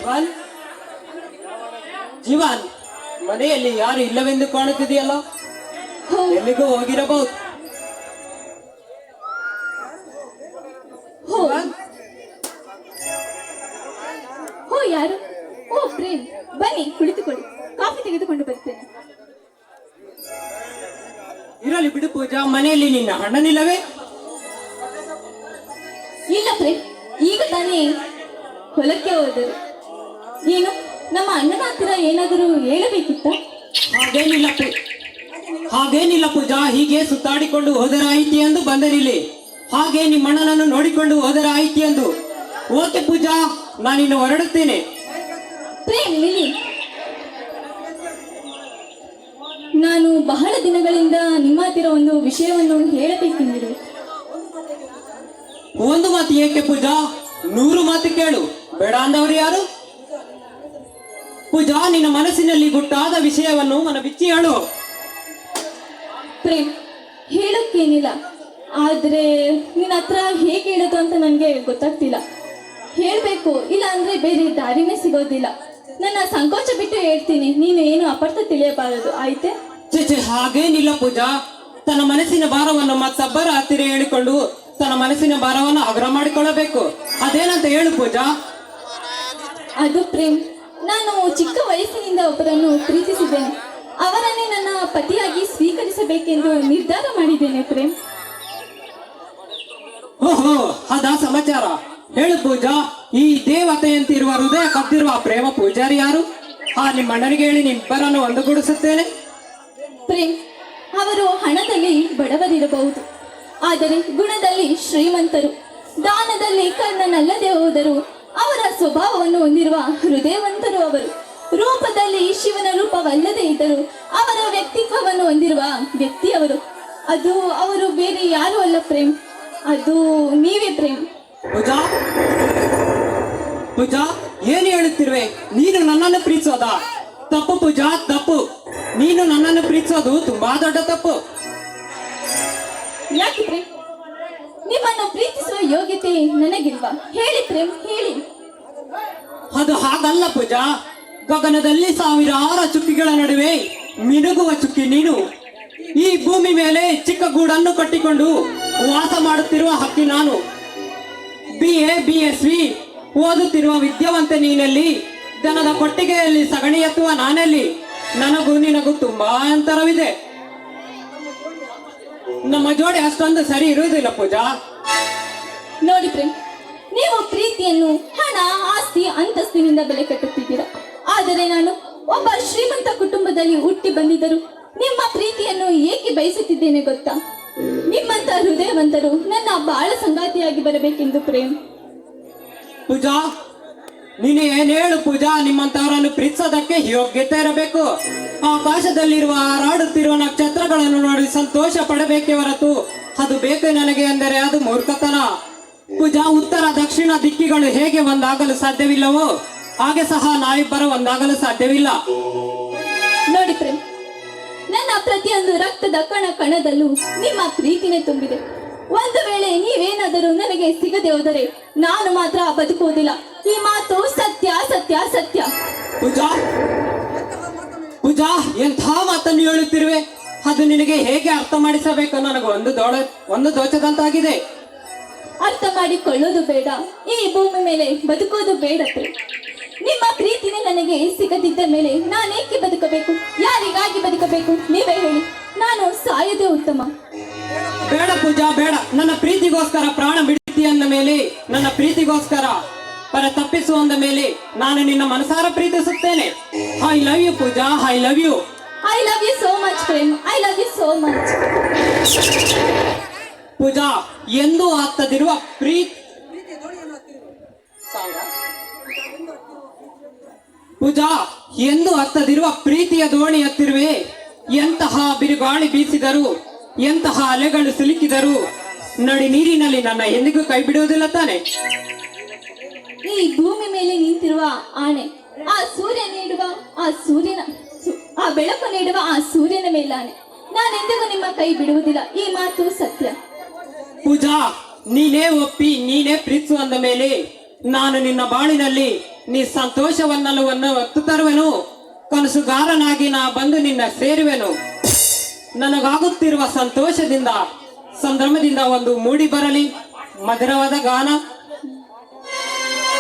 ಜೀವನ್ ಜೀವನ್ ಮನೆಯಲ್ಲಿ ಯಾರು ಇಲ್ಲವೆಂದು ಕಾಣುತ್ತಿದೆಯಲ್ಲ, ಎಲ್ಲಿಗೂ ಹೋಗಿರಬಹುದು. ಹೋ ಯಾರು? ಓ ಪ್ರೇಮ್, ಬನ್ನಿ ಕುಳಿತುಕೊಳ್ಳಿ, ಕಾಫಿ ತೆಗೆದುಕೊಂಡು ಬರ್ತೇನೆ. ಇರಲಿ ಬಿಡು ಪೂಜಾ, ಮನೆಯಲ್ಲಿ ನಿನ್ನ ಅಣ್ಣನಿಲ್ಲವೇ? ಇಲ್ಲ ಪ್ರೇಮ್, ಈಗ ತಾನೇ ಹೊಲಕ್ಕೆ ಹೋದರು. ಏನು ನಮ್ಮ ಅಣ್ಣನ ಹತ್ತಿರ ಏನಾದರೂ ಹೇಳಬೇಕಿತ್ತ? ಹಾಗೇನಿಲ್ಲ ಪೂಜಾ, ಹೀಗೆ ಸುತ್ತಾಡಿಕೊಂಡು ಹೋದರಾಯಿತಿ ಎಂದು ಬಂದರಿಲ್ಲಿ. ಹಾಗೆ ನಿಮ್ಮ ಅಣ್ಣನನ್ನು ನೋಡಿಕೊಂಡು ಹೋದರಾಯಿತಿ ಎಂದು. ಓಕೆ ಪೂಜಾ, ನಾನಿನ್ನು ಹೊರಡುತ್ತೇನೆ. ಪ್ರೇಮ್ ಲಿಲಿ, ನಾನು ಬಹಳ ದಿನಗಳಿಂದ ನಿಮ್ಮ ಹತ್ತಿರ ಒಂದು ವಿಷಯವನ್ನು ಹೇಳಬೇಕೆಂದಿರುವೆ. ಒಂದು ಮಾತು ಏಕೆ ಪೂಜಾ, 100 ಮಾತು ಕೇಳು. ಬೇಡ ಅಂದವರು ಯಾರು? ಪೂಜಾ, ನಿನ್ನ ಮನಸ್ಸಿನಲ್ಲಿ ಗುಟ್ಟಾದ ವಿಷಯವನ್ನು ಬಿಚ್ಚಿ ಹೇಳು. ಪ್ರೇಮ್, ಹೇಳಕ್ಕೇನಿಲ್ಲ, ಆದ್ರೆ ನಿನ್ನ ಹತ್ರ ಹೇಗೆ ಹೇಳೋದು ಅಂತ ನನಗೆ ಗೊತ್ತಾಗ್ತಿಲ್ಲ. ಹೇಳ್ಬೇಕು, ಇಲ್ಲ ಅಂದ್ರೆ ಬೇರೆ ದಾರಿನೇ ಸಿಗೋದಿಲ್ಲ. ನನ್ನ ಸಂಕೋಚ ಬಿಟ್ಟು ಹೇಳ್ತೀನಿ, ನೀನು ಏನು ಅಪಾರ್ಥ ತಿಳಿಯಬಾರದು, ಆಯ್ತೆ? ಚೇಚೆ, ಹಾಗೇನಿಲ್ಲ ಪೂಜಾ. ತನ್ನ ಮನಸ್ಸಿನ ಭಾರವನ್ನು ಮತ್ತೊಬ್ಬರ ಹತ್ತಿರ ಹೇಳಿಕೊಂಡು ತನ್ನ ಮನಸ್ಸಿನ ಭಾರವನ್ನು ಅಗ್ರ ಮಾಡಿಕೊಳ್ಳಬೇಕು. ಅದೇನಂತ ಹೇಳು ಪೂಜಾ. ಅದು ಪ್ರೇಮ್, ನಾನು ಚಿಕ್ಕ ವಯಸ್ಸಿನಿಂದ ಒಬ್ಬರನ್ನು ಪ್ರೀತಿಸಿದ್ದೇನೆ. ಅವರನ್ನೇ ನನ್ನ ಪತಿಯಾಗಿ ಸ್ವೀಕರಿಸಬೇಕೆಂದು ನಿರ್ಧಾರ ಮಾಡಿದ್ದೇನೆ ಪ್ರೇಮ್. ಓಹೋ, ಅದಾ ಸಮಾಚಾರ. ಹೇಳು ಪೂಜಾ, ಈ ದೇವತೆಯಂತಿರುವ ಹೃದಯ ಕದ್ದಿರುವ ಪ್ರೇಮ ಪೂಜಾರಿ ಯಾರು? ನಿಮ್ಮ ಅಣ್ಣನಿಗೆ ಹೇಳಿ ನಿಮ್ಮಿಬ್ಬರನ್ನು ಒಂದುಗೂಡಿಸುತ್ತೇನೆ. ಪ್ರೇಮ್, ಅವರು ಹಣದಲ್ಲಿ ಬಡವರಿರಬಹುದು, ಆದರೆ ಗುಣದಲ್ಲಿ ಶ್ರೀಮಂತರು. ದಾನದಲ್ಲಿ ಕರ್ಣನಲ್ಲದೆ ಹೋದರು. ಅವರ ಸ್ವಭಾವವನ್ನು ಹೊಂದಿರುವ ಹೃದಯವಂತರು ಅವರು. ರೂಪದಲ್ಲಿ ಶಿವನ ರೂಪವಲ್ಲದೆ ಇದ್ದರು. ಅವರ ವ್ಯಕ್ತಿತ್ವವನ್ನು ಹೊಂದಿರುವ ವ್ಯಕ್ತಿ ಅವರು. ಅದು ಅವರು ಬೇರೆ ಯಾರು ಅಲ್ಲ ಪ್ರೇಮ್, ಅದು ನೀವೇ ಪ್ರೇಮ್. ಪೂಜಾ, ಪೂಜಾ, ಏನು ಹೇಳುತ್ತಿರುವೆ? ನೀನು ನನ್ನನ್ನು ಪ್ರೀತಿಸೋದಾ? ತಪ್ಪು ಪೂಜಾ, ತಪ್ಪು. ನೀನು ನನ್ನನ್ನು ಪ್ರೀತಿಸೋದು ತುಂಬಾ ದೊಡ್ಡ ತಪ್ಪು. ಯಾಕೆ ಪ್ರೇಮ್? ನಿಮ್ಮನ್ನು ಪ್ರೀತಿಸುವ ಯೋಗ್ಯತೆ ನನಗಿಲ್ವಾ? ಹೇಳಿ ಪ್ರೇಮ್, ಹೇಳಿ. ಅದು ಹಾಗಲ್ಲ ಪೂಜಾ. ಗಗನದಲ್ಲಿ ಸಾವಿರಾರು ಚುಕ್ಕಿಗಳ ನಡುವೆ ಮಿನುಗುವ ಚುಕ್ಕಿ ನೀನು. ಈ ಭೂಮಿ ಮೇಲೆ ಚಿಕ್ಕ ಗೂಡನ್ನು ಕಟ್ಟಿಕೊಂಡು ವಾಸ ಮಾಡುತ್ತಿರುವ ಹಕ್ಕಿ ನಾನು. BA BSc ಓದುತ್ತಿರುವ ವಿದ್ಯಾವಂತೆ ನೀನಲ್ಲಿ, ದನದ ಕೊಟ್ಟಿಗೆಯಲ್ಲಿ ಸಗಣಿ ಎತ್ತುವ ನಾನಲ್ಲಿ. ನನಗೂ ನಿನಗೂ ತುಂಬಾ ಅಂತರವಿದೆ. ನಮ್ಮ ಜೋಡಿ ಅಷ್ಟೊಂದು ಸರಿ ಇರುವುದಿಲ್ಲ ಪೂಜಾ. ನೋಡಿ ಪ್ರೇಮ್, ನೀವು ಪ್ರೀತಿಯನ್ನು ಹಣ, ಆಸ್ತಿ, ಅಂತಸ್ತಿನಿಂದ ಬೆಲೆ ಕಟ್ಟುತ್ತಿದ್ದೀರಾ. ಆದರೆ ನಾನು ಒಬ್ಬ ಶ್ರೀಮಂತ ಕುಟುಂಬದಲ್ಲಿ ಹುಟ್ಟಿ ಬಂದಿದ್ದರು ನಿಮ್ಮ ಪ್ರೀತಿಯನ್ನು ಏಕೆ ಬಯಸುತ್ತಿದ್ದೇನೆ ಗೊತ್ತಾ? ನಿಮ್ಮಂತ ಹೃದಯವಂತರು ನನ್ನ ಬಾಳ ಸಂಗಾತಿಯಾಗಿ ಬರಬೇಕೆಂದು ಪ್ರೇಮ್. ಪೂಜಾ, ನೀನು ಏನ್ ಹೇಳು ಪೂಜಾ. ನಿಮ್ಮಂತವರನ್ನು ಪ್ರೀತಿಸೋದಕ್ಕೆ ಯೋಗ್ಯತೆ ಇರಬೇಕು. ಆಕಾಶದಲ್ಲಿರುವ ಹಾರಾಡುತ್ತಿರುವ ನಕ್ಷತ್ರಗಳನ್ನು ನೋಡಿ ಸಂತೋಷ ಪಡಬೇಕೇ ಹೊರತು ಅದು ಬೇಕು ನನಗೆ ಎಂದರೆ ಅದು ಮೂರ್ಖತನ. ಪೂಜಾ, ಉತ್ತರ ದಕ್ಷಿಣ ದಿಕ್ಕಿಗಳು ಹೇಗೆ ಒಂದಾಗಲು ಸಾಧ್ಯವಿಲ್ಲವೋ ಹಾಗೆ ಸಹ ನಾವಿಬ್ಬರು ಒಂದಾಗಲು ಸಾಧ್ಯವಿಲ್ಲ. ನೋಡಿ ಪ್ರೇಮ್, ನನ್ನ ಪ್ರತಿಯೊಂದು ರಕ್ತದ ಕಣ ಕಣದಲ್ಲೂ ನಿಮ್ಮ ಪ್ರೀತಿನೇ ತುಂಬಿದೆ. ಒಂದು ವೇಳೆ ನೀವೇನಾದರೂ ನನಗೆ ಸಿಗದೆ ಹೋದರೆ ನಾನು ಮಾತ್ರ ಬದುಕುವುದಿಲ್ಲ. ಈ ಮಾತು ಸತ್ಯ ಸತ್ಯ ಸತ್ಯ. ಪೂಜಾ, ಪೂಜಾ, ಎಂಥ ಮಾತನ್ನು ಹೇಳುತ್ತಿರುವೆ? ಅದು ನಿನಗೆ ಹೇಗೆ ಅರ್ಥ ಮಾಡಿಸಬೇಕು ನನಗೆ ಒಂದು ದೋಚದಂತಾಗಿದೆ. ಅರ್ಥ ಮಾಡಿಕೊಳ್ಳೋದು ಬೇಡ, ಈ ಭೂಮಿ ಮೇಲೆ ಬದುಕೋದು ಬೇಡ ಪ್ರೇಮ್. ನಿಮ್ಮ ಪ್ರೀತಿನೇ ನನಗೆ ಸಿಗದಿದ್ದ ಮೇಲೆ ನಾನೇಕೆ ಬದುಕಬೇಕು? ಯಾರಿಗಾಗಿ ಬದುಕಬೇಕು? ನೀವೇ ಹೇಳಿ. ನಾನು ಸಾಯದೇ ಉತ್ತಮ. ಬೇಡ ಪೂಜಾ, ಬೇಡ. ನನ್ನ ಪ್ರೀತಿಗೋಸ್ಕರ ಪ್ರಾಣ ಬಿಡ್ತಿ ಅಂದ ಮೇಲೆ, ನನ್ನ ಪ್ರೀತಿಗೋಸ್ಕರ ಪರ ತಪ್ಪಿಸು ಅಂದ ಮೇಲೆ ನಾನು ನಿನ್ನ ಮನಸಾರ ಪ್ರೀತಿಸುತ್ತೇನೆ. I love you Pooja, I love you. I love you so much Prem, I love you so much. Pooja, ಎಂದೂ ಆಗ್ತದಿರುವ ಪೂಜಾ, ಎಂದು ಹತ್ತದಿರುವ ಪ್ರೀತಿಯ ದೋಣಿ ಹತ್ತಿರುವೆ. ಎಂತಹ ಬಿರುಗಾಳಿ ಬೀಸಿದರು, ಎಂತಹ ಅಲೆಗಳು ಸಿಲುಕಿದರು ನಡಿ ನೀರಿನಲ್ಲಿ ನನ್ನ ಎಂದಿಗೂ ಕೈ ಬಿಡುವುದಿಲ್ಲ ತಾನೆ. ಈ ಭೂಮಿ ಮೇಲೆ ನಿಂತಿರುವ ಆಣೆ, ಆ ಸೂರ್ಯ ನೀಡುವ ಆ ಬೆಳಕು ನೀಡುವ ಆ ಸೂರ್ಯನ ಮೇಲಾಣೆ, ನಾನೆಂದಿಗೂ ನಿಮ್ಮ ಕೈ ಬಿಡುವುದಿಲ್ಲ. ಈ ಮಾತು ಸತ್ಯ. ಪೂಜಾ, ನೀನೇ ಒಪ್ಪಿ ನೀನೇ ಪ್ರೀತಿಸು ಅಂದ ಮೇಲೆ ನಾನು ನಿನ್ನ ಬಾಳಿನಲ್ಲಿ ನೀ ಸಂತೋಷವನ್ನೆಲ್ಲವನ್ನು ಹೊತ್ತು ತರುವೆನು. ಕನಸುಗಾರನಾಗಿ ನಾ ಬಂದು ನಿನ್ನ ಸೇರುವೆನು. ನನಗಾಗುತ್ತಿರುವ ಸಂತೋಷದಿಂದ ಸಂಭ್ರಮದಿಂದ ಒಂದು ಮೂಡಿ ಬರಲಿ ಮಧುರವಾದ ಗಾನ.